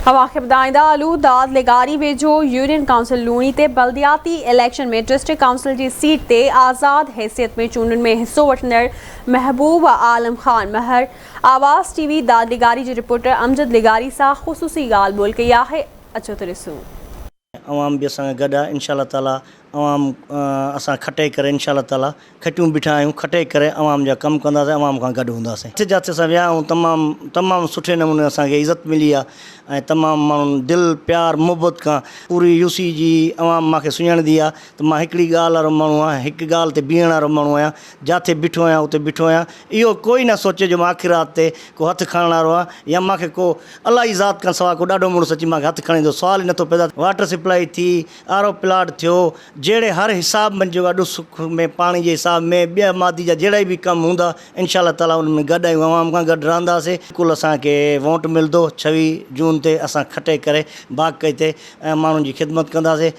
अवाखे ॿुधाईंदा हलूं दाद लेगारी वेझो यूनियन काउंसिल लूणी ते बल्दियाती इलेक्शन में डिस्ट्रिक्ट काउंसिल जी सीट ते आज़ाद हैसियत में चूंडुनि में हिस्सो वठंदड़ महबूब आलम खान महर आवाज़ टीवी दाद लेगारी जे रिपोर्टर अमजद लेगारी सां ख़ुसूसी ॻाल्हि ॿोल कई आहे। अचो त ॾिसूं। अवाम भी असां गॾु आहे इंशाअल्लाह ताला। अवाम असां खटे करे इंशाअल्लाह ताला खटियूं बीठा आहियूं, खटे करे अवाम जा कमु कंदासीं, अवाम खां गॾु हूंदासीं। जिथे जिथे असां विया आहियूं तमामु सुठे नमूने असांखे इज़त मिली आहे ऐं तमामु माण्हुनि दिलि प्यार मुहबत खां पूरी यूसी जी अवाम मूंखे सुञाणंदी आहे त मां हिकिड़ी ॻाल्हि वारो माण्हू आहियां, हिकु ॻाल्हि ते बीहण वारो माण्हू आहियां। जिथे बीठो आहियां उते बीठो आहियां। इहो कोई न सोचे जो मां आख़िरात ते को हथु खणण वारो आहे या मूंखे को अलाह जी ज़ात खां सवाइ को ॾाढो मुड़ुसु अची मूंखे हथु खणे थो, सुवाल ई नथो पैदा। वाटर सप्लाई थी, आर ओ प्लाट थियो, जहिड़े हर हिसाब में जो अॾु सुख में पाणी जे हिसाब में ॿिया मादी जा जहिड़ा बि कमु हूंदा इंशाअल्लाह ताला उन में गॾु आहियूं, अवाम खां गॾु रहंदासीं। बिल्कुलु असांखे वोट मिलंदो 26 जून ते असां खटे करे बाक़ ते ऐं माण्हुनि जी ख़िदमत कंदासीं।